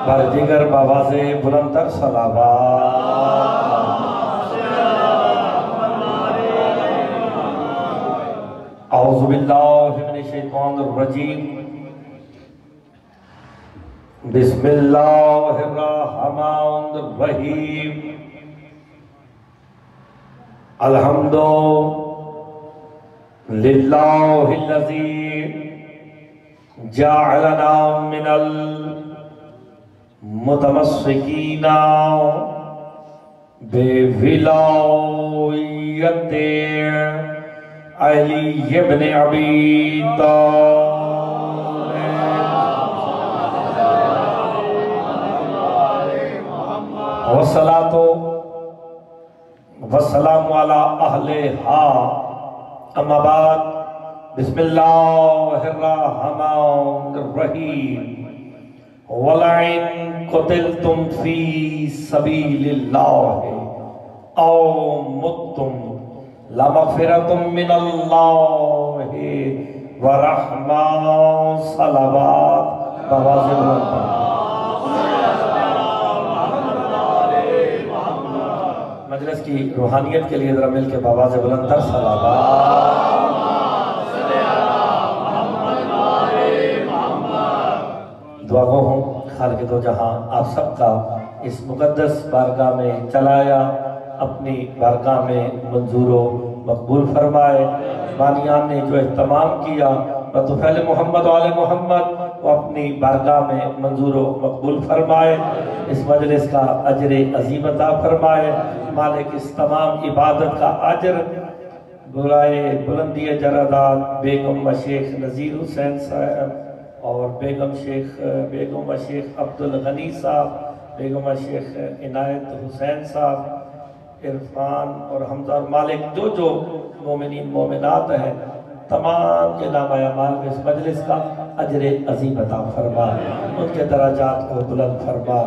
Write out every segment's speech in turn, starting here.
برجگر بآواز بلندتر صلوات۔ اعوذ باللہ من الشیطان الرجیم، بسم اللہ الرحمن الرحیم، الحمد للہ الذی جعلنا من المتمسکین بولایت علی ابن ابی طالب، والصلاة والسلام علی اہلہا، اما بعد، بسم اللہ الرحمن الرحیم، وَلَئِن قُتِلْتُمْ فِي سَبِيلِ اللَّهِ أَوْ مُتُّمْ لَمَغْفِرَةٌ مِّنَ اللَّهِ وَرَحْمَةٌ صلوات بآواز بلند۔ مجلس کی روحانیت کے لیے ذرا مل کے بآواز بلند تر صلوات۔ دعا گو ہوں خالق دو جہاں آپ سب کا اس مقدس بارگاہ میں چلایا اپنی بارگاہ میں منظور و مقبول فرمائے۔ بانیان نے جو اہتمام کیا بطفیل محمد و آل محمد وہ اپنی بارگاہ میں منظور و مقبول فرمائے۔ اس مجلس کا اجر عظیم عطا فرمائے۔ مالک اس تمام عبادت کا اجر برائے بلندی جردات بیگم و شیخ نذیر حسین صاحب اور بیگم و شیخ عبدالغنی صاحب، بیگم و شیخ عنایت حسین صاحب، عرفان اور حمزہ اور مالک جو مومنین مومنات ہیں تمام کے نام اعمال میں اس مجلس کا اجر عظیم عطا فرما، ان کے درجات کو بلند فرما۔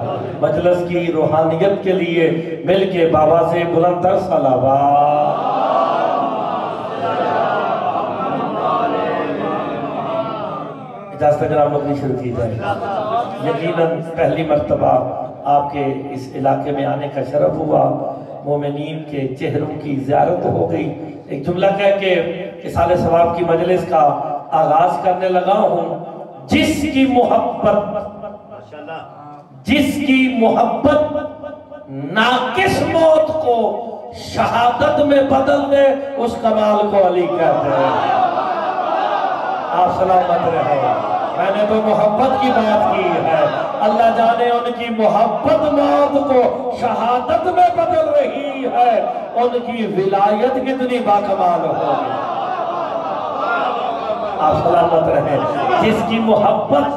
مجلس کی روحانیت کے لیے مل کے بآواز بلند تر صلوات۔ اجازت اگر آپ لوگ نہیں شروع کی جائے، یقیناً پہلی مرتبہ آپ کے اس علاقے میں آنے کا شرف ہوا، مومنین کے چہروں کی زیارت ہو گئی۔ ایک جملہ کہہ کے اصال ثواب کی مجلس کا آغاز کرنے لگا ہوں۔ جس کی محبت ناقص موت کو شہادت میں بدل دے اس کمال کو علی کہتے ہیں۔ آپ سلامت رہے۔ میں نے تو محبت کی بات کی ہے، اللہ جانے ان کی محبت موت کو شہادت میں بدل رہی ہے، ان کی ولایت کتنی باکمال ہوگی۔ آپ سلامت رہے۔ جس کی محبت،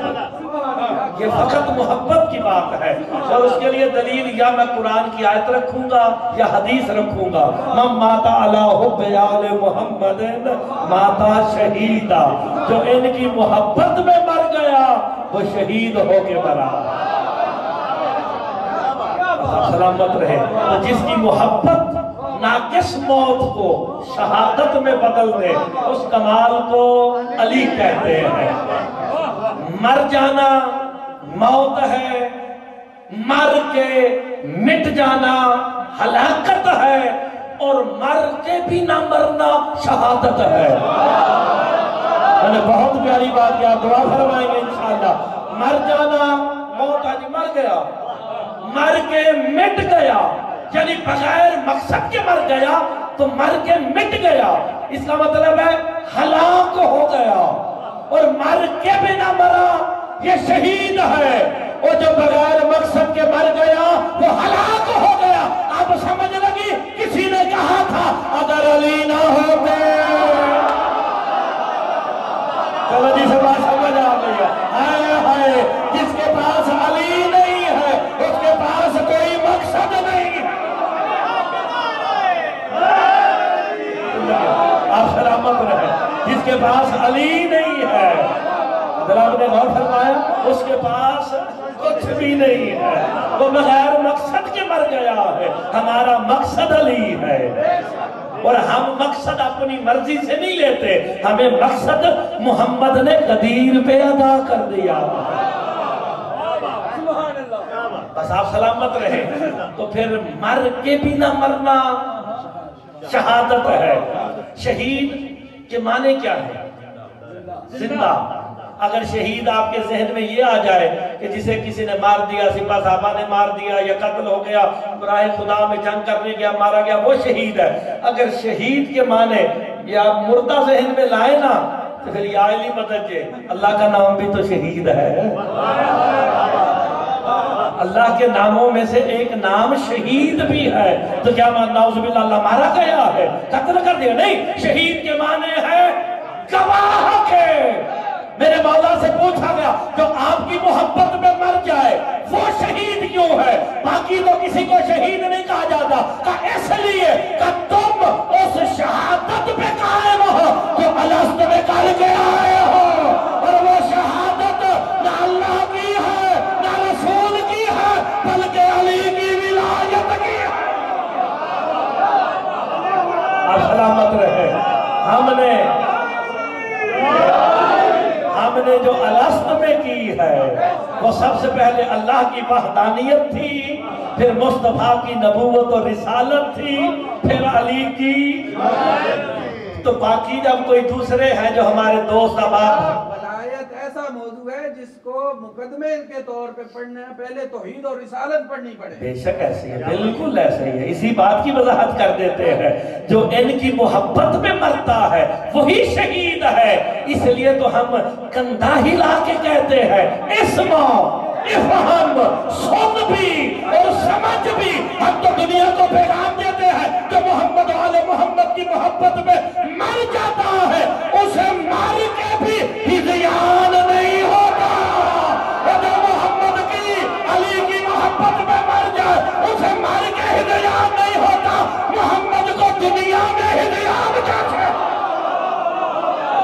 یہ فقط محبت کی بات ہے، اور اس کے لیے دلیل یا میں قرآن کی آیت رکھوں گا یا حدیث رکھوں گا۔ من مات علی حب آل محمد ماتا شہیدہ، جو ان کی محبت میں مر گیا وہ شہید ہو کے مرا۔ سلامت رہے۔ تو جس کی محبت ناقص موت کو شہادت میں بدل دے اس کمال کو علی کہتے ہیں۔ مر جانا موت ہے، مر کے مٹ جانا ہلاکت ہے، اور مر کے بھی نہ مرنا شہادت ہے۔ میں نے بہت پیاری بات کیا، دعا فرمائیں گے انشاءاللہ۔ مر جانا موت ہے، مر گیا، مر کے مٹ گیا، یعنی بغیر مقصد کے مر گیا تو مر کے مٹ گیا، اس کا مطلب ہے ہلاک ہو گیا، اور مر کے بھی نہ مرا یہ شہید ہے، اور جو بغیر مقصد کے مر گیا وہ ہلاک ہو گیا۔ آپ سمجھ لگی کسی نے کہا تھا اگر علی نہ ہوتے، چلو جی سے بات سمجھ آ گئی ہے۔ ہائے ہائے، جس کے پاس علی نہیں ہے اس کے پاس کوئی مقصد نہیں۔ آپ سلامت رہے۔ جس کے پاس علی نہیں ہے، اگر آپ نے غور فرمایا، اس کے پاس کچھ بھی نہیں ہے، وہ بغیر مقصد کے مر گیا ہے۔ ہمارا مقصد علی ہے، اور ہم مقصد اپنی مرضی سے نہیں لیتے، ہمیں مقصد محمد نے قدیر پہ ادا کر دیا۔ بس آپ سلامت رہے. تو پھر مر کے بھی نہ مرنا شہادت ہے. شہید کے معنی کیا ہے؟ زندہ. اگر شہید آپ کے ذہن میں یہ آ جائے کہ جسے کسی نے مار دیا، سپاہ صحابہ نے مار دیا یا قتل ہو گیا، راہ خدا میں جنگ کرنے گیا مارا گیا، وہ شہید ہے. اگر شہید کے معنی یہ آپ مردہ ذہن میں لائے نا تو پھر یا علی مدد جے، اللہ کا نام بھی تو شہید ہے. اللہ کے ناموں میں سے ایک نام شہید بھی ہے. تو کیا نعوذ باللہ اللہ مارا گیا ہے، قتل کر دیا؟ نہیں. شہید کے معنی ہے گواہ کے. میرے مولا سے پوچھا گیا جو آپ کی محبت میں مر جائے وہ شہید کیوں ہے؟ باقی تو کسی کو شہید نہیں کہا جاتا. کہا اس لیے کہ تم اس شہادت پہ قائم ہو جو الست میں کر کے آئے ہو، اور وہ شہادت نہ اللہ کی ہے نہ رسول کی ہے بلکہ علی کی ولایت کی ہے. آپ سلامت رہے. ہم نے جو الست میں کی ہے وہ سب سے پہلے اللہ کی وحدانیت تھی، پھر مصطفیٰ کی نبوت اور رسالت تھی، پھر علی کی. تو باقی جب کوئی دوسرے ہیں جو ہمارے دوست احباب، ولایت ایسا موضوع ہے جس کو مقدمے کے طور پہ پڑھنا ہے، پہلے توحید اور رسالت پڑھنی پڑے. بے شک ایسی ہے، بالکل ایسے ہی ہے. اسی بات کی وضاحت کر دیتے ہیں جو ان کی محبت میں مرتا ہے وہی شہید ہے. اس لیے تو ہم کندھا ہلا کے کہتے ہیں اسمع افہم، سن بھی اور سمجھ بھی. ہم تو دنیا کو پیغام دیتے ہیں جو محمد و آل محمد کی محبت میں مر جاتا ہے اسے مر کے بھی ہذیان نہیں ہوتا. جو محمد کی علی کی محبت میں مر جائے اسے مر کے ہذیان نہیں ہوتا. محمد کو دنیا میں ہذیان جاتے ہیں.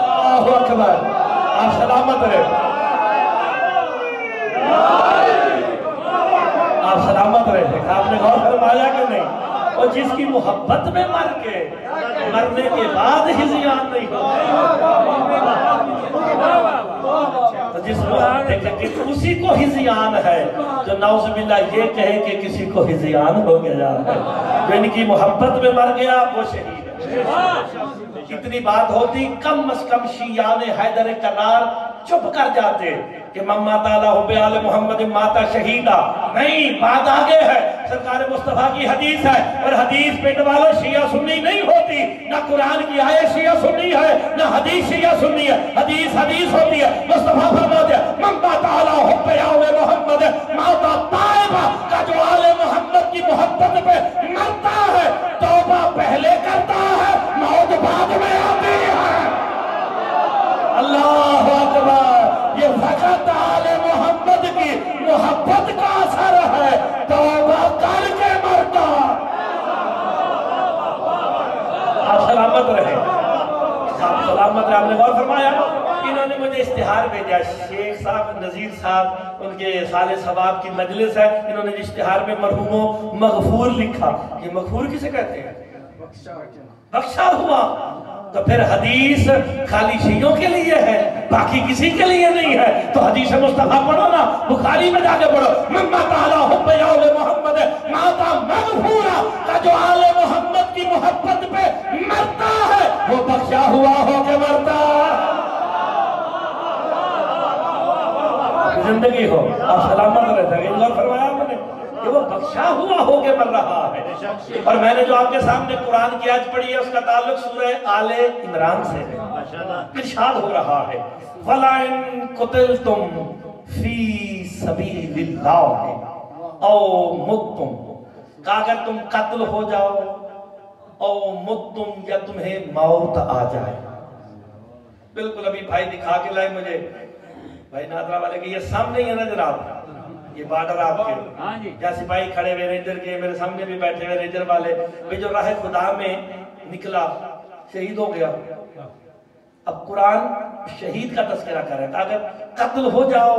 اللہ اکبر. آپ سلامت رہے. آپ سلامت رہے. آپ نے غور فرمایا کہ نہیں؟ اور جس کی محبت میں مر کے مرنے کے بعد ہذیان نہیں ہوتا، تو جس کو اسی کو ہذیان ہے جو نعوذ باللہ یہ کہے کہ کسی کو ہذیان ہو گیا ہے. جو ان کی محبت میں مر گیا وہ شہید ہے. اتنی بات ہوتی کم از کم شیعان حیدر کرار چپ کر جاتے کہ مما تعالیٰ حب آل محمد ماتا شہیدہ. نہیں، بات آگے ہے. سرکار مصطفیٰ کی حدیث ہے، اور حدیث پیٹ والوں شیعہ سنی نہیں ہوتی. نہ قرآن کی آیت شیعہ سنی ہے نہ حدیث شیعہ سنی ہے. حدیث حدیث ہوتی ہے. مصطفیٰ فرماتے ہیں مما تعالیٰ حب آل محمد ماتا طائبہ کا جو آل محمد کی محبت پہ مرتا ہے توبہ پہلے کرتا ہے، موت بعد میں آتی ہے. اللہ اکبر. یہ فقط آل محمد کی محبت کا اثر ہے، توبہ کر کے مرتا. آپ سلامت رہے. آپ سلامت رہے. آپ نے غور فرمایا انہوں نے مجھے اشتہار بھیجا. شیخ صاحب نذیر صاحب ان کے سال ثواب کی مجلس ہے، انہوں نے اشتہار میں مرحوموں مغفور لکھا. یہ مغفور کسے کہتے ہیں؟ بخشا ہوا. تو پھر حدیث خالی شیعوں کے لیے ہے، باقی کسی کے لیے نہیں ہے. تو حدیث مصطفیٰ پڑھو نا، بخاری میں جا کے پڑھو. مما تعالیٰ حب آل محمد ماتا مغفورہ کا جو آل محمد کی محبت پہ مرتا ہے وہ بخشا ہوا ہو کے مرتا. زندگی ہو. آپ سلامت رہتا ہے. غور فرمایا ہم نے کہ وہ بخشا ہوا ہو کے مر رہا ہے. اور میں نے جو آپ کے سامنے قرآن کی آیت پڑھی ہے اس کا تعلق سورہ آل عمران سے ہے. ارشاد ہو رہا ہے وَلَئِن قُتِلْتُمْ فِي سَبِيلِ اللَّهِ او مُتْتُمْ، کہ اگر تم قتل ہو جاؤ او مُتْتُمْ یا تمہیں موت آ جائے. بالکل ابھی بھائی دکھا کے لائے مجھے، بھائی نادرہ والے کہ یہ سامنے ہی ہے نا جناب، یہ بارڈر آپ کے یا سپاہی کھڑے ہوئے رینجر کے، میرے سامنے بھی بیٹھے ہوئے رینجر والے. وہ جو راہ خدا میں نکلا شہید ہو گیا. اب قرآن شہید کا تذکرہ کر رہا ہے. اگر قتل ہو جاؤ،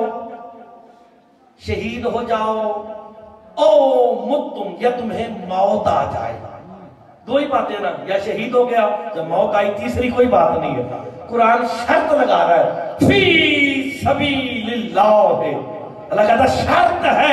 شہید ہو جاؤ، او متم یا تمہیں موت آ جائے. دو ہی باتیں نا، یا شہید ہو گیا یا موت آئی، تیسری کوئی بات نہیں ہے. قرآن شرط لگا رہا ہے فی سبیل اللہ. اللہ کہتا شرط ہے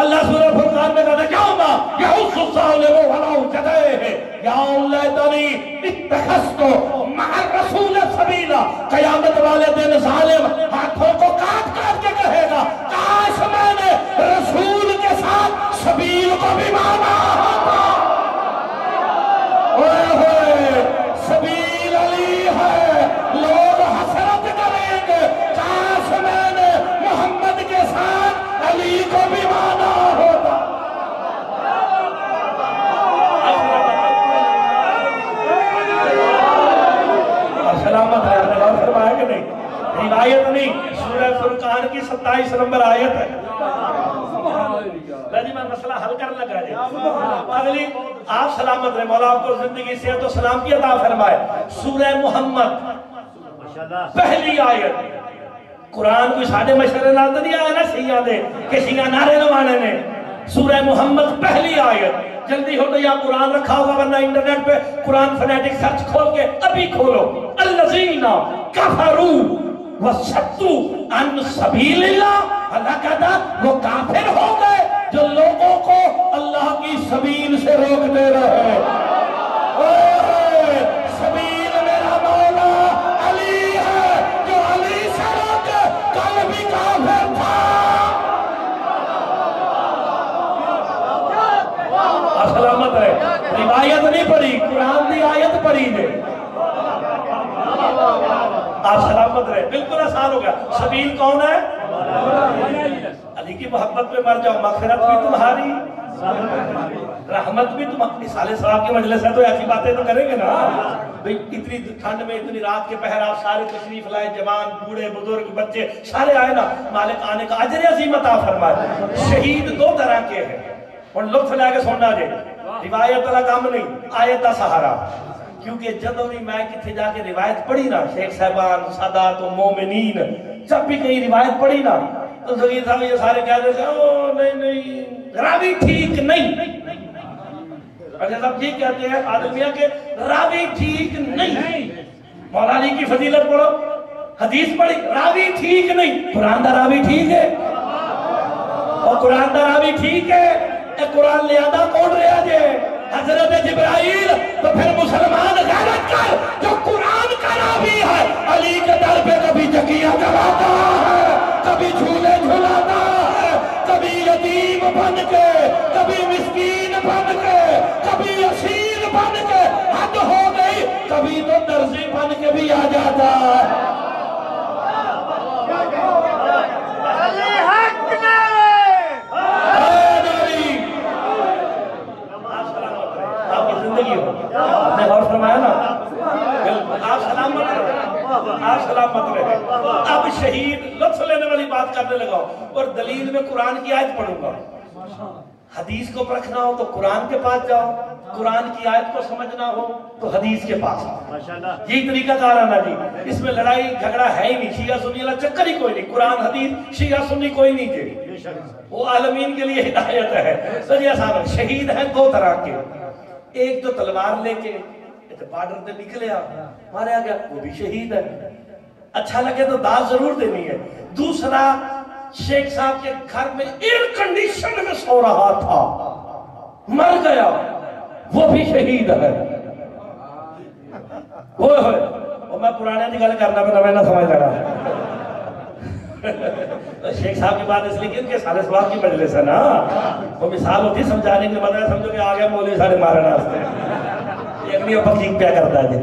اللہ سورہ فرقان میں کہتا ہے یوم یحس الظالم علی یدیہ یا لیتنی اتخذت مع الرسول سبیلا. قیامت والے دن ظالم ہاتھوں کو کاٹ کاٹ کے کہے گا کاش میں نے رسول کے ساتھ سبیل کو بھی مانا ہوتا. اوئے ہوئے سبیل علی ہے. لوگ حسرت کریں گے کاش میں نے محمد کے ساتھ علی کو بھی مانا ہوتا. سلامت ہے. آپ نے غور فرمایا کہ نہیں؟ روایت نہیں، سورہ فرقان کی 27 نمبر آیت ہے. جی میں مسئلہ حل کرنے لگا جی. اگلی آپ سلامت رہے، مولا آپ کو زندگی صحت و سلامتی عطا فرمائے. سورہ محمد پہلی آیت. قرآن کوئی ساڑھے مشورے نال تو نہیں آیا نا شیعہ دے کہ شیعہ نعرے لوانے نے. سورہ محمد پہلی آیت. جلدی ہو تو یا قرآن رکھا ہوگا ورنہ انٹرنیٹ پہ قرآن فنیٹک سرچ کھول کے ابھی کھولو. الذین کفروا وصدوا عن سبیل اللہ. اللہ کہتا وہ کافر ہو گئے جو لوگوں کو اللہ کی سبیل سے روکتے رہے. سبیل میرا مولا علی ہے جو علی سے روکے کل بھی کافر تھا. سلامت ہے. روایت نہیں پڑھی، قرآن کی آیت پڑھی ہے. آپ سلامت رہے. بالکل آسان ہو گیا. سبیل کون ہے؟ علی کی محبت پہ مر جاؤ، مغفرت بھی تمہاری، رحمت بھی تمہاری. سالے ثواب کی مجلس ہے تو ایسی باتیں تو کریں گے نا. اتنی ٹھنڈ میں اتنی رات کے پہر آپ سارے تشریف لائے، جوان بوڑھے بزرگ بچے سارے آئے نا. مالک آنے کا اجر عظیم عطا فرمائے. شہید دو طرح کے ہیں اور لطف لے کے سننا جائے. روایت والا کام نہیں، آیت کا سہارا. کیونکہ جدوں بھی میں کتنے جا کے روایت پڑھی نا، شیخ صاحبان سادات و مومنین جب بھی کہیں روایت پڑھی نا تو زغیر صاحب یہ سارے کہہ رہے تھے او نہیں راوی ٹھیک نہیں. اچھا صاحب ٹھیک کہتے ہیں آدمیہ کے راوی ٹھیک نہیں. مولا علی کی فضیلت پڑھو، حدیث پڑھی، راوی ٹھیک نہیں. قرآن دا راوی ٹھیک ہے اور قرآن دا راوی ٹھیک ہے. اے قرآن لے آدھا کون رہا جے حضرت جبرائیل. تو پھر مسلمان غیرت کر جو قرآن کا راوی ہے علی کے در پہ کبھی چکیاں چلاتا ہے، کبھی جھولے جھلاتا ہے، کبھی یتیم بن کے، کبھی مسکین بن کے، کبھی اسیر بن کے. حد ہو گئی، کبھی تو درزی بن کے بھی آ جاتا ہے. آپ نے غور فرمایا نا. آپ سلامت رہے، آپ سلامت رہے. اب شہید لطف لینے والی بات کرنے لگاؤ اور دلیل میں قرآن کی آیت پڑھوں گا. حدیث کو پرکھنا ہو تو قرآن کے پاس جاؤ، قرآن کی آیت کو سمجھنا ہو تو حدیث کے پاس. یہی طریقہ کار ہے نا جی. اس میں لڑائی جھگڑا ہے ہی نہیں، شیعہ سنی والا چکر ہی کوئی نہیں. قرآن حدیث شیعہ سنی کوئی نہیں جی. وہ عالمین کے لیے ہدایت ہے. سجیہ صاحب شہید ہیں دو طرح کے. ایک جو تلوار لے کے بارڈر پہ نکلیا ماریا گیا وہ بھی شہید ہے، اچھا لگے تو داد ضرور دینی ہے. دوسرا شیخ صاحب کے گھر میں ایئر کنڈیشن میں سو رہا تھا، مر گیا، وہ بھی شہید ہے. وہ میں پرانے کی گل کرنا میں نہ سمجھ لگا. شیخ صاحب کی بات اس لیے کہ ان کے سارے سواب کی مجلس ہے نا. وہ مثال ہوتی سمجھانے کے مطلب سمجھو کہ آگے مولوی سارے مارنا ہستے اگلی بکیق پیا کرتا ہے.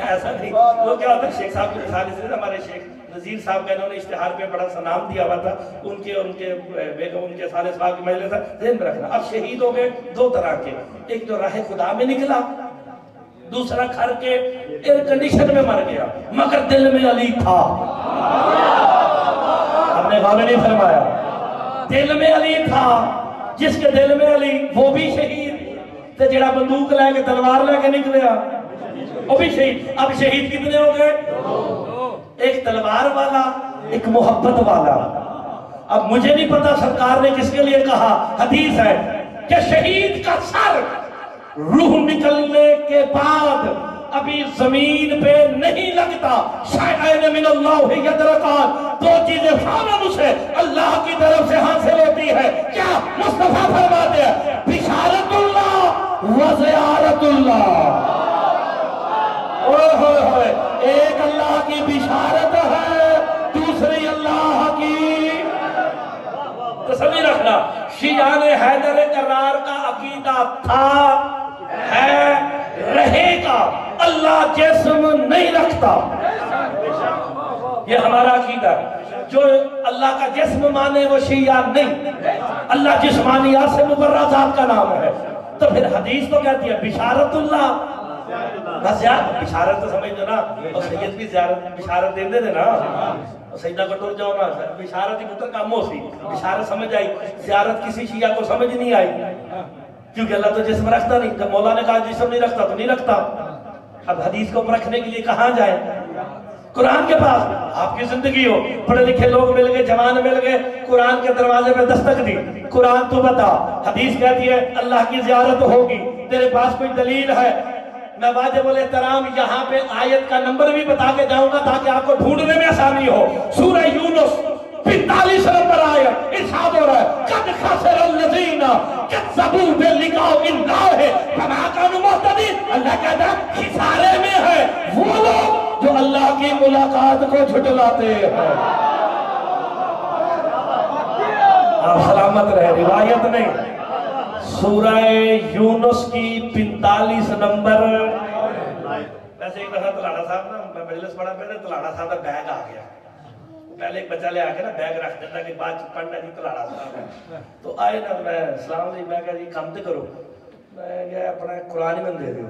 ایسا نہیں. وہ کیا ہوتا ہے شیخ صاحب کی مثال اس لیے ہمارے شیخ نذیر صاحب کا انہوں نے اشتہار پہ بڑا سا نام دیا ہوا تھا. ان کے بیگم ان کے سارے سواب کی مجلس ہے. ذہن میں رکھنا. اب شہید ہو گئے دو طرح کے. ایک جو راہ خدا میں نکلا، دوسرا گھر کے ایئر کنڈیشن میں مر گیا مگر دل میں علی تھا. ہم نے غور نہیں فرمایا. دل میں علی تھا. جس کے دل میں علی وہ بھی شہید، تے جڑا بندوق لے کے تلوار لے کے نکلیا وہ بھی شہید. اب شہید کتنے ہو گئے؟ ایک تلوار والا، ایک محبت والا. اب مجھے نہیں پتا سرکار نے کس کے لیے کہا. حدیث ہے کہ شہید کا سر روح نکلنے کے بعد ابھی زمین پہ نہیں لگتا. شیئین من اللہ یدرکان, دو چیزیں فوراً اسے اللہ کی طرف سے حاصل ہوتی ہے. کیا مصطفیٰ فرماتے ہیں؟ بشارت اللہ و زیارت اللہ. اوہ ہوئے ہوئے, ایک اللہ کی بشارت ہے, دوسری اللہ کی. تصویر رکھنا, شیعان حیدر کرار کا عقیدہ تھا, ہے, رہے گا, اللہ جسم نہیں رکھتا. یہ ہمارا عقیدہ ہے. جو اللہ کا جسم مانے وہ شیعہ نہیں. اللہ جسمانیات سے مبرہ ذات کا نام ہے. تو پھر حدیث تو کہتی ہے بشارت اللہ. بس یار بشارت تو سمجھ دو نا, اور سید بھی بشارت دے دے نا, سیدہ کو ٹور جاؤ نا, بشارت ہی پتر کام ہو سی. بشارت سمجھ آئی, زیارت کسی شیعہ کو سمجھ نہیں آئی, کیونکہ اللہ تو جسم رکھتا نہیں. جب مولا نے کہا جسم نہیں رکھتا تو نہیں رکھتا. اب حدیث کو رکھنے کے لیے کہاں جائیں؟ قرآن کے پاس. آپ کی زندگی ہو, پڑھے لکھے لوگ مل گئے, جوان مل گئے, قرآن کے دروازے پہ دستک دی. قرآن تو بتا, حدیث کہتی ہے اللہ کی زیارت ہوگی, تیرے پاس کوئی دلیل ہے؟ میں واجب الاحترام یہاں پہ آیت کا نمبر بھی بتا کے جاؤں گا تاکہ آپ کو ڈھونڈنے میں آسانی ہو. سورہ یونس 45 نمبر آیت ارشاد ہو رہا ہے, قد خسر الذین کذبوا بلقاء اللہ فما كانوا مہتدین. اللہ کہتا ہے خسارے میں ہے وہ لوگ جو اللہ کی ملاقات کو جھٹلاتے ہیں. آپ سلامت رہے, روایت نہیں. سورہ یونس کی 45 نمبر. ویسے ایک دفعہ تلاڑا صاحب نا, میں مجلس پڑھا پہلے, تلاڑا صاحب کا بیگ آ گیا. پہلے ایک بچہ لے آ کے نا بیگ رکھ دیتا کہ بعد پڑھنا جی تلاڑا صاحب. تو آئے نا, میں السلام علیکم, میں کہا جی کام تے کرو. میں گیا اپنا قرآن ہی من دے دوں.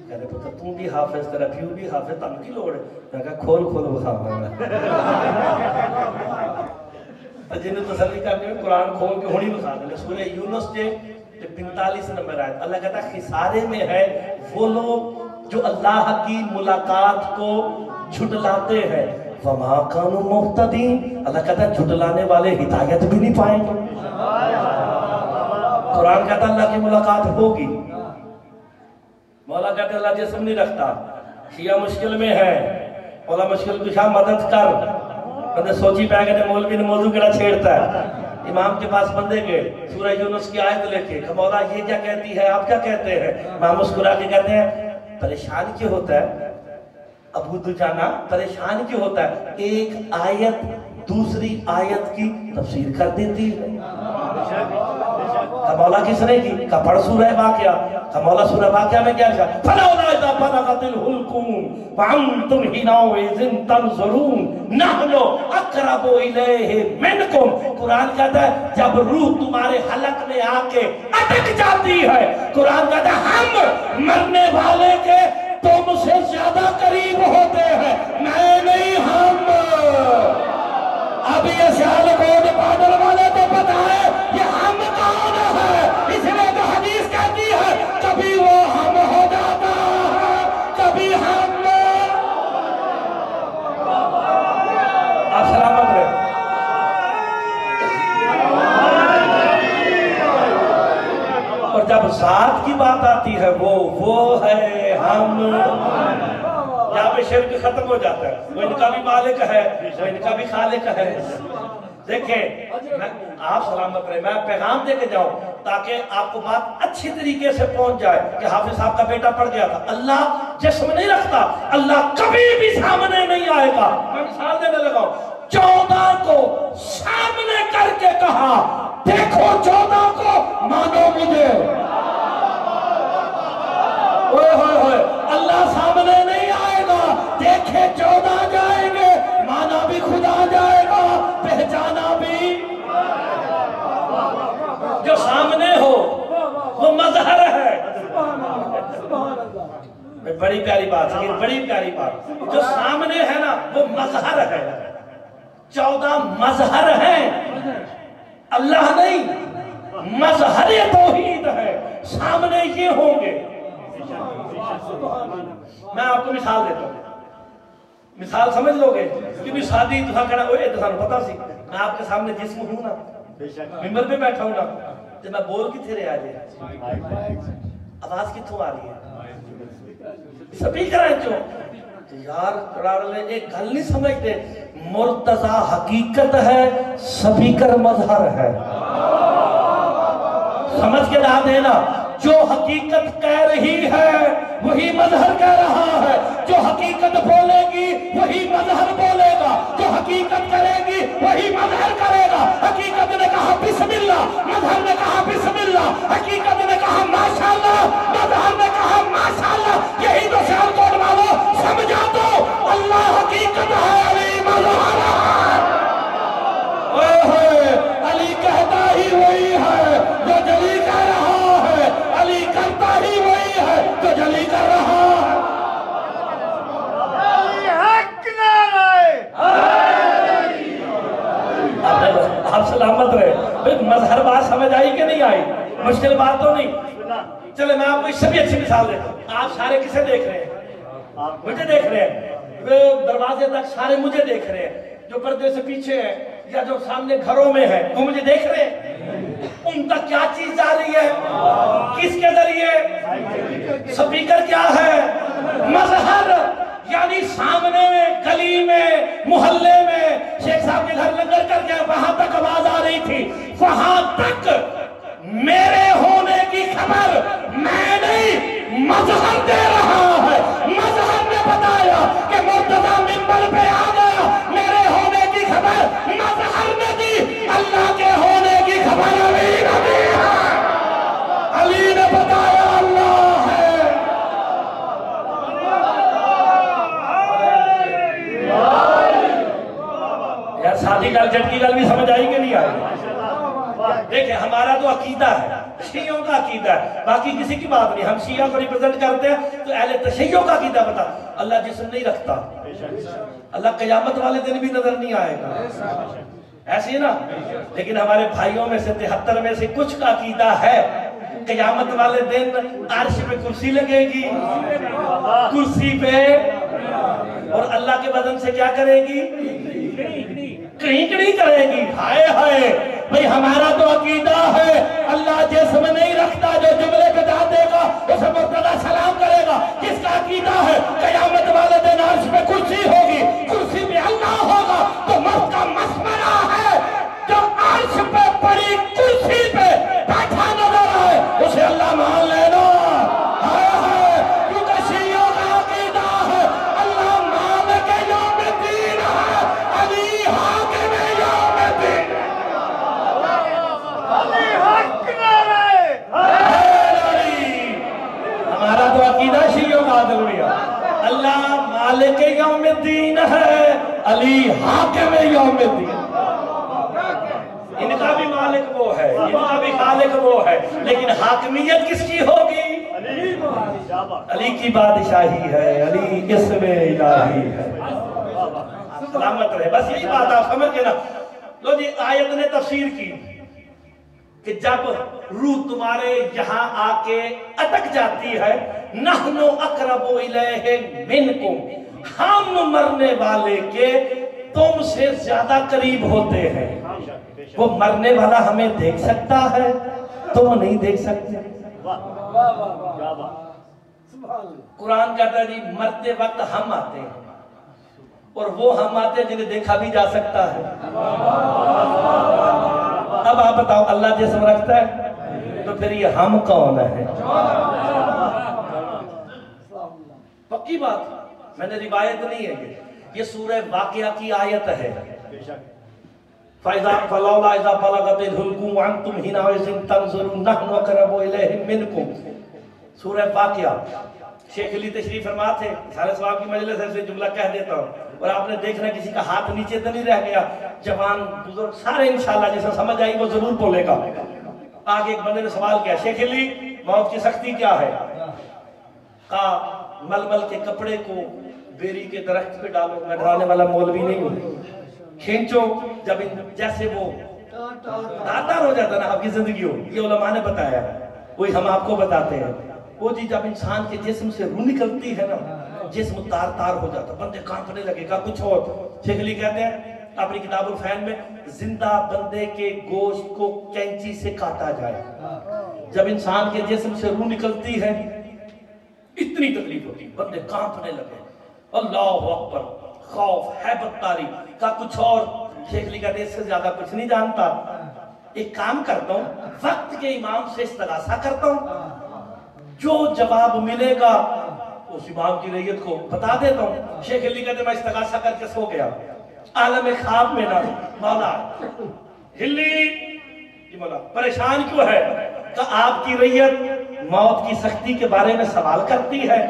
کہنے پتر تم بھی حافظ, تیرا پیو بھی حافظ, تم کی لوڑ ہے؟ میں کہا کھول بخواہ میں جنہیں تسلی کرنے میں قرآن کھول کے ہونی بخواہ دیں. سورہ یونس کے 45 نمبر آیت, اللہ کہتا ہے خسارے میں ہے وہ لوگ جو اللہ کی ملاقات کو جھٹلاتے ہیں. وَمَا كَانُوا مُهْتَدِينَ, اللہ کہتا ہے جھٹلانے والے ہدایت بھی نہیں پائیں گے. قرآن کہتا ہے اللہ کی ملاقات ہوگی. مولا کہتے ہیں اللہ جسم نہیں رکھتا. شیعہ مشکل میں ہے, مولا مشکل کشا مدد کر. بندے سوچی پہ گئے مولوی نے موضوع کڑا چھیڑتا ہے. امام کے پاس بندے گئے, سورہ یونس کی آیت لے کے, کہ مولا یہ کیا کہتی ہے, آپ کیا کہتے ہیں؟ امام مسکرا کے کہتے ہیں پریشان کیوں ہوتا ہے ابو دجانہ, پریشان کیوں ہوتا ہے؟ ایک آیت دوسری آیت کی تفسیر کر دیتی ہے. مولا کس نے کی؟ کہ پڑھ سورہ واقعہ. کہ مولا سورہ واقعہ میں کیا کہا؟ فَلَوْلَا إِذَا بَلَغَتِ الْحُلْقُومَ وَأَنْتُمْ حِينَئِذٍ تَنظُرُونَ نَحْنُ أَقْرَبُ إِلَيْهِ مِنْكُمْ. قرآن کہتا ہے جب روح تمہارے حلق میں آ کے اٹک جاتی ہے, قرآن کہتا ہے ہم مرنے والے کے تم سے زیادہ قریب ہوتے ہیں, میں نہیں, ہم. اب یہ سیال کوڈ بادل والے تو پتا ہے یہ ہم کون ہے, اس لیے تو حدیث کہتی ہے کبھی وہ ہم ہو جاتا ہے کبھی ہم. آپ سلامت رہے. اور جب ذات کی بات آتی ہے وہ ہے ہم, یہاں پہ شرک ختم ہو جاتا ہے. وہ ان کا بھی مالک ہے, وہ ان کا بھی خالق ہے. دیکھیں آپ سلامت رہے, میں پیغام دے کے جاؤں تاکہ آپ کو بات اچھی طریقے سے پہنچ جائے کہ حافظ صاحب کا بیٹا پڑھ گیا تھا. اللہ جسم نہیں رکھتا, اللہ کبھی بھی سامنے نہیں آئے گا. میں مثال دینے لگا ہوں, 14 کو سامنے کر کے کہا دیکھو 14 کو مانو مجھے. اوہ ہوئے ہوئے, اللہ سامنے نہیں آئے گا, دیکھے 14 جائیں گے, مانا بھی خدا جائے گا, پہچانا بھی. جو سامنے ہو وہ مظہر ہے. بڑی پیاری بات ہے, بڑی پیاری بات. جو سامنے ہے نا وہ مظہر ہے. 14 مظہر ہیں, اللہ نہیں. مظہر توحید ہے, سامنے یہ ہوں گے. میں آپ کو مثال دیتا ہوں, مثال سمجھ لو گے کیونکہ شادی دفعہ کہنا اوے تو سانو پتا سی, میں آپ کے سامنے جسم ہوں نا, ممبر پہ بیٹھا ہوں نا, تو میں بول کتنے رہے آجے, آواز کتوں آ رہی ہے؟ سپیکر ہیں جو یار قرآن ایک گل نہیں سمجھتے مرتضی حقیقت ہے سپیکر مظہر ہے سمجھ کے نہ دینا جو حقیقت کہہ رہی ہے وہی مظہر کہہ رہا ہے جو حقیقت بولے گی وہی مظہر بولے گا جو حقیقت کرے گی وہی مظہر کرے گا حقیقت نے کہا بسم اللہ مظہر نے کہا بسم اللہ حقیقت نے کہا ماشاءاللہ مظہر نے کہا ماشاءاللہ یہی تو سیال کوٹ والو سمجھا دو اللہ حقیقت ہے علی مظہر علی کہتا ہی وہی ہے جو جلی کہہ رہا ہے علی کرتا ہی وہی ہے جو جلی کر رہا ہے علی حق نعرہ آپ سلامت رہے مظہر بات سمجھ آئی کہ نہیں آئی مشکل بات تو نہیں چلے میں آپ کو اس سے بھی اچھی مثال دیتا ہوں آپ سارے کسے دیکھ رہے ہیں مجھے دیکھ رہے ہیں دروازے تک سارے مجھے دیکھ رہے ہیں جو پردے سے پیچھے ہیں یا جو سامنے گھروں میں ہے وہ مجھے دیکھ رہے ہیں ان تک کیا چیز جا رہی ہے کس کے ذریعے سپیکر کیا ہے مظہر یعنی سامنے گلی میں محلے میں شیخ صاحب کے گھر لنگر کر کے وہاں تک آواز آ رہی تھی وہاں تک میرے ہونے کی خبر میں نہیں مظہر دے رہا ہے مظہر نے بتایا کہ مرتضی منبر پہ آ گیا میرے ہونے کی خبر مظہر نے دی اللہ کے ہونے کی خبر علی نے دی ہے علی نے بتایا اللہ ہے یار سادی گل جھٹکی گل بھی سمجھ آئی کہ نہیں آئی دیکھیں ہمارا تو عقیدہ ہے شیعوں کا عقیدہ ہے باقی کسی کی بات نہیں ہم شیعہ کو ریپرزنٹ کرتے ہیں تو اہل تشیعوں کا عقیدہ بتا اللہ جسم نہیں رکھتا اللہ قیامت والے دن بھی نظر نہیں آئے گا ایسی ہے نا لیکن ہمارے بھائیوں میں سے 73 میں سے کچھ کا عقیدہ ہے قیامت والے دن عرش پہ کرسی لگے گی کرسی پہ اور اللہ کے بدن سے کیا کرے گی کڑی کرے گی ہائے ہائے بھئی ہمارا تو عقیدہ ہے اللہ جسم نہیں رکھتا جو جملے پہ جا دے گا اسے مرتضی سلام کرے گا جس کا عقیدہ ہے قیامت والے دن عرش پہ کرسی ہوگی کرسی پہ اللہ ہوگا تو مرد کا مسمرہ ہے جو عرش پہ پڑی کرسی پہ بیٹھا نظر آئے اسے اللہ مان لینا ہائے ہائے کیونکہ شیعوں کا عقیدہ ہے اللہ مالک یوم الدین ہے علی حاکم یوم الدین علی حق نعرہ ہمارا تو عقیدہ شیعوں کا دلویا اللہ مالک یوم الدین ہے علی حاکم یوم الدین ان کا بھی مالک وہ ہے ان کا بھی خالق وہ ہے لیکن حاکمیت کس کی ہوگی علی کی بادشاہی ہے علی اسم الہی ہے سلامت رہے بس یہی بات آپ سمجھ کے نا لو جی آیت نے تفسیر کی کہ جب روح تمہارے یہاں آ کے اٹک جاتی ہے نحن اقرب الیہ منکم ہم مرنے والے کے تم سے زیادہ قریب ہوتے ہیں وہ مرنے والا ہمیں دیکھ سکتا ہے تم نہیں دیکھ سکتے قرآن کہتا ہے جی مرتے وقت ہم آتے ہیں اور وہ ہم آتے ہیں جنہیں دیکھا بھی جا سکتا ہے اب آپ بتاؤ اللہ جسم رکھتا ہے تو پھر یہ ہم کون ہے پکی بات میں نے روایت نہیں ہے یہ سورہ واقعہ کی آیت ہے فَإِذَا فَلَوْلَا إِذَا بَلَغَتِ الْحُلْقُمْ وَأَنْتُمْ حِينَئِذٍ تَنظُرُونَ نَحْنُ أَقْرَبُ إِلَيْهِ مِنْكُمْ سورہ واقعہ شیخ علی تشریف فرما تھے سارے ثواب کی مجلس ہے جملہ کہہ دیتا ہوں اور آپ نے دیکھنا کسی کا ہاتھ نیچے تو نہیں رہ گیا جوان بزرگ سارے انشاءاللہ جیسا سمجھ آئی وہ ضرور بولے گا آگے ایک بندے نے سوال کیا شیخ علی موت کی سختی کیا ہے کہا ململ کے کپڑے کو بیری کے درخت پہ ڈالو میں ڈرانے والا مولوی نہیں ہوں کھینچو جب جیسے وہ داتار ہو جاتا نا آپ کی زندگی ہو یہ علماء نے بتایا وہی ہم آپ کو بتاتے ہیں وہ جی جب انسان کے جسم سے روح نکلتی ہے نا جسم تار تار ہو جاتا بندے کانپنے لگے گا کچھ اور شیخ علی کہتے ہیں اپنی کتاب الفین میں زندہ بندے کے گوشت کو کینچی سے کاٹا جائے جب انسان کے جسم سے روح نکلتی ہے اتنی تکلیف ہوتی، بندے کانپنے لگے، اللہ اکبر، خوف، ہیبت تاری کا کچھ اور شیخ علی کہتے اس سے زیادہ کچھ نہیں جانتا، ایک کام کرتا ہوں، وقت کے امام سے استغاثہ کرتا ہوں، جو جواب ملے گا اس امام کی ریت کو بتا دیتا ہوں۔ شیخ علی کہتے میں استغاثہ کر کے سو گیا، عالم خواب میں نہ مولا ہلی، یہ مولا پریشان کیوں ہے؟ کہ آپ کی ریت موت کی سختی کے بارے میں سوال کرتی ہے،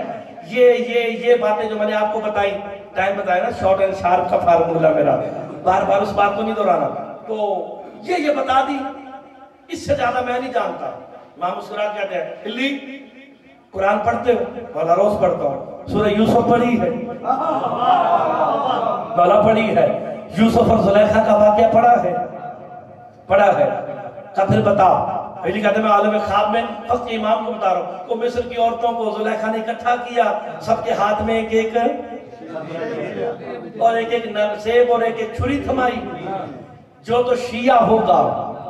یہ باتیں جو میں نے آپ کو بتائی، ٹائم بتایا نا، شارٹ اینڈ شارپ کا فارمولا میرا، بار بار اس بات کو نہیں دہرانا، تو یہ بتا دی، اس سے زیادہ میں نہیں جانتا۔ امام مسکرا کہتے ہیں ہلی قرآن پڑھتے ہو؟ مولا روز پڑھتا ہوں۔ سورہ یوسف پڑھی ہے؟ مولا پڑھی ہے۔ یوسف اور زلیخا کا واقعہ پڑھا ہے کہ پھر بتا۔ علی کہتے ہیں میں عالم خواب میں فقط امام کو بتا رہا ہوں، وہ مصر کی عورتوں کو زلیخا نے اکٹھا کیا، سب کے ہاتھ میں ایک اور ایک سیب اور ایک چھری تھمائی، جو تو شیعہ ہوگا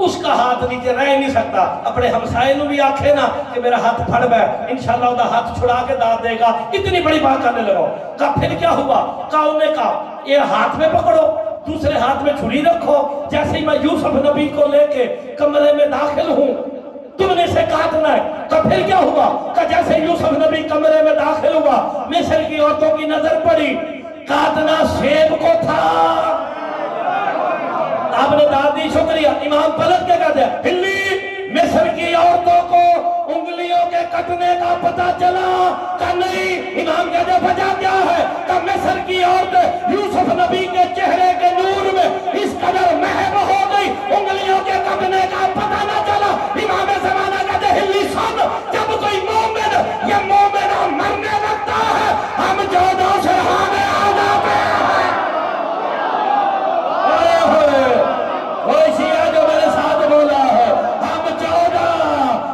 اس کا ہاتھ نیچے رہ نہیں سکتا، اپنے ہمسائے نو بھی آکھے نا کہ میرا ہاتھ پھڑ بے، انشاءاللہ وہ ہاتھ چھڑا کے داد دے گا، اتنی بڑی بات کرنے لگا۔ کہا پھر کیا ہوا؟ کہا انہوں نے کہا یہ ہاتھ میں پکڑو، دوسرے ہاتھ میں چھری رکھو، جیسے ہی میں یوسف نبی کو لے کے کمرے میں داخل ہوں تم نے اسے کاٹنا ہے۔ کہا پھر کیا ہوا؟ کہا جیسے یوسف نبی کمرے میں داخل ہوا، مصر کی عورتوں کی نظر پڑی، کاٹنا سیب کو تھا۔ آپ نے داد دی، شکریہ۔ امام پلٹ کے کہتے ہیں ہلی مصر کی عورتوں کو انگلیوں کے کٹنے کا پتہ چلا کہ نہیں؟ امام کہتے ہیں وجہ کیا ہے؟ کہ مصر کی عورت یوسف نبی کے چہرے کے نور میں اس قدر محب ہو گئی، انگلیوں کے کٹنے کا پتہ نہ چلا۔ امام زمانہ کہتے ہیں ہلی سن، جب کوئی مومن یا مومنہ مرنے لگتا ہے ہم جودوں سرحانے آ جاتے ہیں۔ وہ شیعہ جو میرے ساتھ بولا ہے، ہم 14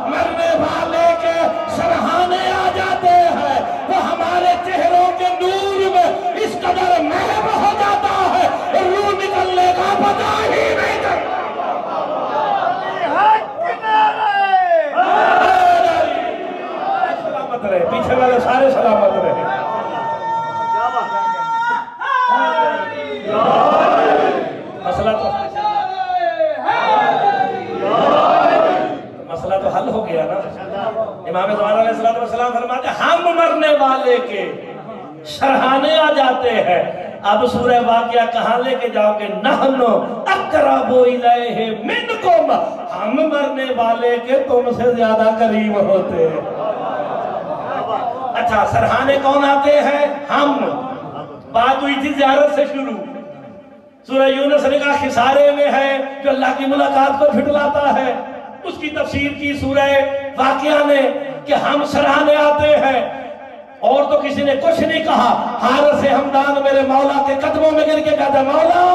مرنے والے کے سرحانے آ جاتے ہیں، وہ ہمارے چہروں کے نور میں اس قدر محب ہو جاتا ہے، روح نکلنے کا پتہ ہی نہیں چلتا۔ سلامت رہے، پیچھے والے سارے سلامت رہے۔ مسئلہ تو حل ہو گیا نا۔ امام زمان علیہ السلام فرماتے ہیں ہم مرنے والے کے سرحانے آ جاتے ہیں۔ اب سورہ واقعہ کہاں لے کے جاؤ گے؟ نحن اقرب الیہ منکم، ہم مرنے والے کے تم سے زیادہ قریب ہوتے ہیں۔ اچھا سرحانے کون آتے ہیں؟ ہم۔ بات ہوئی تھی زیارت سے شروع، سورہ یونس نے کہا خسارے میں ہے جو اللہ کی ملاقات کو جھٹلاتا ہے، اس کی تفسیر کی سورہ واقعہ نے کہ ہم سرحانے آتے ہیں، اور تو کسی نے کچھ نہیں کہا۔ حارث حمدان میرے مولا کے قدموں میں گر کے کہتا مولا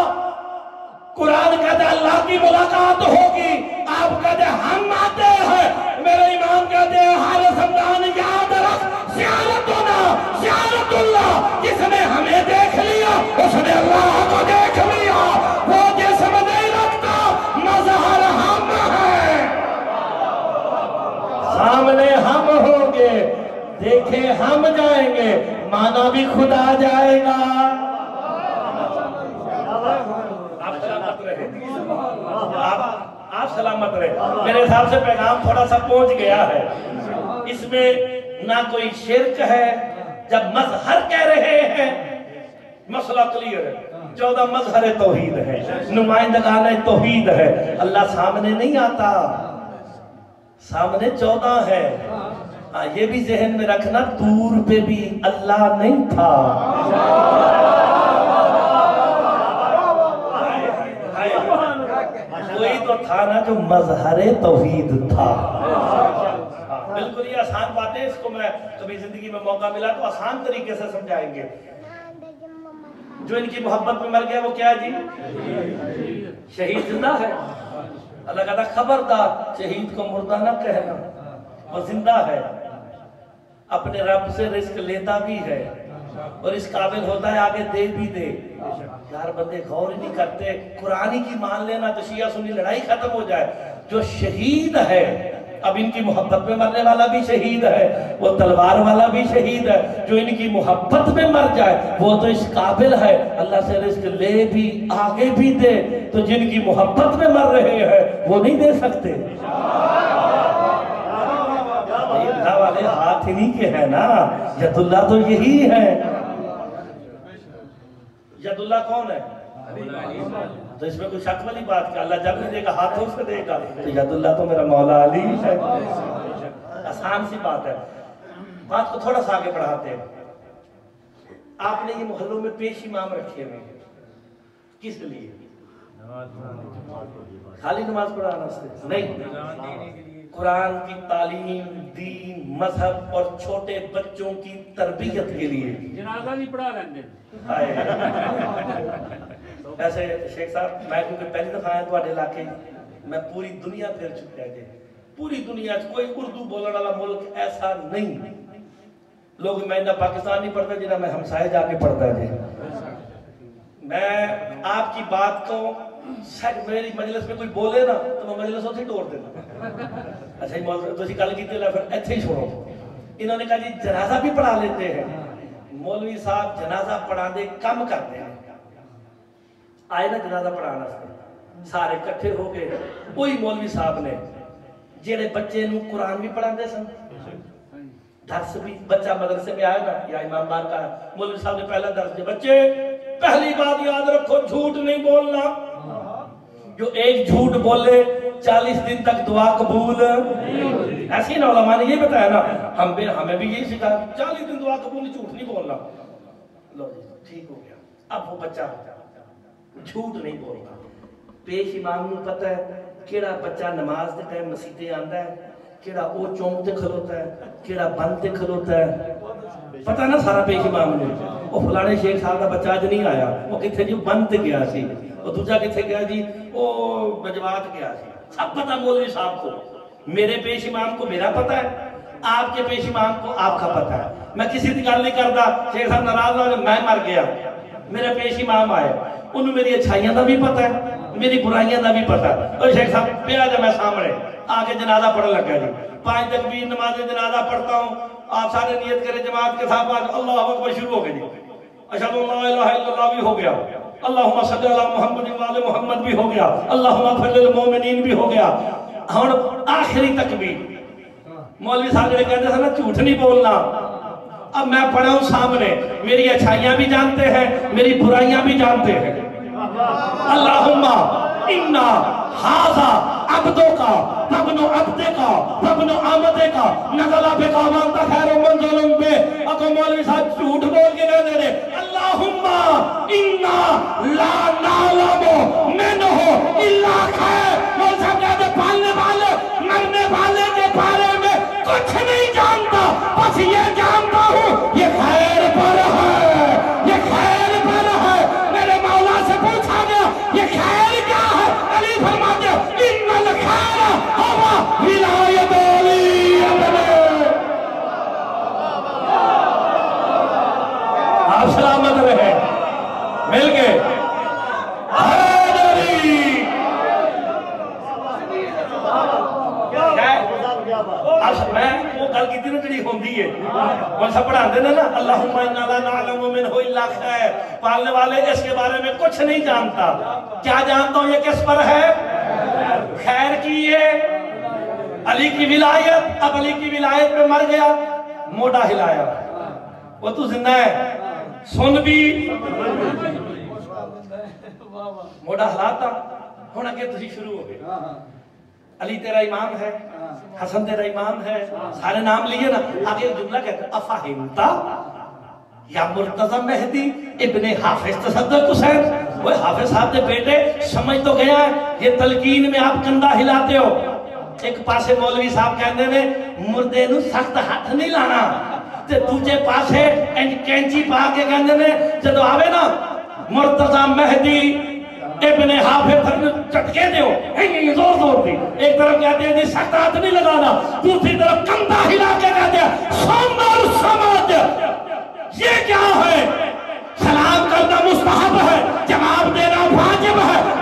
قرآن کہتا ہے اللہ کی ملاقات ہوگی، آپ کہتے ہیں ہم آتے ہیں۔ میرے امام کہتے ہیں حارث حمدان یاد رکھ زیارت اللہ، جس نے ہمیں دیکھ لیا اس نے اللہ کو دیکھ لیا، وہ جسم نہیں رکھتا مظہر ہم ہے، سامنے ہم ہوں گے، دیکھے ہم جائیں گے، مانا بھی خدا جائے گا۔ آپ سلامت رہے۔ میرے حساب سے پیغام تھوڑا سا پہنچ گیا ہے، اس میں نہ کوئی شرک ہے، جب مظہر کہہ رہے ہیں مسئلہ کلیئر ہے، 14 مظہر توحید ہے، نمائندگان توحید ہے، اللہ سامنے نہیں آتا، سامنے 14 ہے۔ یہ بھی ذہن میں رکھنا دور پہ بھی اللہ نہیں تھا، کوئی تو تھا نا جو مظہر توحید تھا۔ بالکل یہ آسان باتیں، اس کو میں کبھی زندگی میں موقع ملا تو آسان طریقے سے سمجھائیں گے۔ جو ان کی محبت میں مر گیا وہ کیا جی؟ شہید زندہ ہے۔ اللہ کہتا خبردار شہید کو مردہ نہ کہنا، وہ زندہ ہے، اپنے رب سے رزق لیتا بھی ہے، اور اس قابل ہوتا ہے آگے دے بھی دے۔ یار بندے غور ہی نہیں کرتے، قرآن کی مان لینا تو شیعہ سنی لڑائی ختم ہو جائے۔ جو شہید ہے اب ان کی محبت میں مرنے والا بھی شہید ہے، وہ تلوار والا بھی شہید ہے۔ جو ان کی محبت میں مر جائے وہ تو اس قابل ہے اللہ سے رزق لے بھی آگے بھی دے، تو جن کی محبت میں مر رہے ہیں وہ نہیں دے سکتے۔ اللہ والے ہاتھ انہی کے ہیں نا، ید اللہ تو یہی ہے۔ ید اللہ کون ہے؟ تو اس میں کوئی شک والی بات کہ اللہ جب نہیں دے گا ہاتھوں سے دے گا، تو ید اللہ تو میرا مولا علی ہے۔ آسان سی بات ہے، بات کو تھوڑا سا آگے بڑھاتے ہیں۔ آپ نے یہ محلوں میں پیش امام رکھے ہوئے ہیں، کس لیے؟ خالی نماز پڑھانا سے نہیں، قرآن کی تعلیم، دین، مذہب اور چھوٹے بچوں کی تربیت کے لیے۔ جنازہ بھی پڑھا لیندے۔ ایسے شیخ صاحب میں کیونکہ پہلی دفعہ آیا تھوڑے علاقے میں پوری دنیا پھر چکا ہے، پوری دنیا کوئی اردو بولنے والا ملک ایسا نہیں، لوگ میں نہ پاکستان نہیں پڑھتا جنہیں میں ہمسائے جا کے پڑھتا ہے۔ میں آپ کی بات کو میری مجلس میں کوئی بولے نا تو میں مجلس ہوتے ہی توڑ دینا۔ اچھا تو اسی گل کی پھر ایتھے ہی چھوڑو۔ انہوں نے کہا جی جنازہ بھی پڑھا لیتے ہیں۔ مولوی صاحب جنازہ پڑھا دے کم کرتے ہیں، آئے نا جنازہ پڑھانا سے سارے کٹھے ہو کے وہی مولوی صاحب نے جیڑے بچے نو قرآن بھی پڑھا دے سن، درس بھی بچہ مدرسے میں آئے گا یا امام بار کا مولوی صاحب نے پہلا درس دیا، بچے پہلی بات یاد رکھو جھوٹ نہیں بولنا، جو ایک جھوٹ بولے 40 دن تک دعا قبول۔ ایسی نا علماء نے یہ بتایا نا، ہمیں بھی یہی سکھا 40 دن دعا قبول، جھوٹ نہیں بولنا۔ لو جی ٹھیک ہو گیا، اب وہ بچہ جھوٹ نہیں بولتا۔ پیش امام کو پتہ ہے کیڑا بچہ نماز دے ٹائم مسیتے آندا ہے، کیڑا او چونک تے کھلوتا ہے، کیڑا بند تے کھلوتا ہے، پتہ نا سارا پیش امام نے۔ وہ فلانے شیخ صاحب کا بچہ آج نہیں آیا، وہ کتھے جی بند تے گیا سی، وہ دوسرا کتھے گیا جی وہ بجوات گیا سی، سب پتہ مولوی صاحب کو۔ میرے پیش امام کو میرا پتہ ہے، آپ کے پیش امام کو آپ کا پتہ ہے۔ میں کسی کی گل نہیں کرتا، شیخ صاحب ناراض ہو جائے میں مر گیا، میرے پیش امام آئے، انہوں میری اچھائیاں دا بھی پتہ ہے، میری برائیاں دا بھی پتہ ہے۔ اور شیخ صاحب پہ آجا میں سامنے آگے جنازہ پڑھ لگا جی، 5 تکبیر نماز جنازہ پڑھتا ہوں، آپ سارے نیت کریں جماعت کے ساتھ، اللہ اکبر شروع ہو گئے جی، اشہد ان لا الہ الا اللہ بھی ہو گیا، اللہم صلی علی محمد وعلی محمد بھی ہو گیا، اللہم اغفر للمومنین بھی ہو گیا۔ اور آخری تکبیر مولوی صاحب نے کہتے ہیں نا جھوٹ نہیں بولنا، اب میں پڑھا ہوں سامنے، میری اچھائیاں بھی جانتے ہیں، میری برائیاں بھی جانتے ہیں۔ اللہم انا ھذا عبدک وابن عبدک وابن امتک نزل بک وانت خیر منزل بہ۔ اگر مولوی صاحب جھوٹ بول کے کہتے ہیں اللہم انا لا نعلم منہ الا خیر، مولوی صاحب کہتے ہیں پالنے والے مرنے والے کے بارے میں کچھ نہیں جانتا، بس یہ جانتا ہوں یہ خیر پر ہے، یہ خیر پر ہے۔ میرے مولا سے پوچھا گیا یہ خیر کیا ہے، علی فرماتے ہیں ان الخیر ہوا ولایت علی ابن۔ آپ سلامت رہے، مل گئے میں وہ گل کی تھی نا جڑی ہوندی ہے وہ سب پڑھا دینا نا اللہم انا لا نعلم منہ الا خیر، پالنے والے اس کے بارے میں کچھ نہیں جانتا، کیا جانتا ہوں یہ کس پر ہے، خیر کی ہے علی کی ولایت۔ اب علی کی ولایت پہ مر گیا، موڑا ہلایا، وہ تو زندہ ہے سن بھی موڑا ہلاتا ہونا کہ تجھے شروع ہو گئے، علی تیرا امام ہے، حسن تیرا امام ہے، سارے نام لیے نا، آگے ایک جملہ کہتے ہیں افہمتا یا مرتضی مہدی ابن حافظ تصدق حسین۔ وہ حافظ صاحب دے بیٹے سمجھ تو گیا ہے، یہ تلقین میں آپ کندھا ہلاتے ہو۔ ایک پاسے مولوی صاحب کہندے نے مردے نو سخت ہاتھ نہیں لانا، تے دوجے پاسے کینچی پا کے کہندے نے جدو آوے نا مرتضی مہدی ابن حافظ چٹکے دیو، زور زور دی، ایک طرف کہتے ہیں جی سخت ہاتھ نہیں لگانا، دوسری طرف کندھا ہلا کے کہتے ہیں سن اور سمجھ، یہ کیا ہے، سلام کرنا مستحب ہے، جواب دینا واجب ہے۔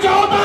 14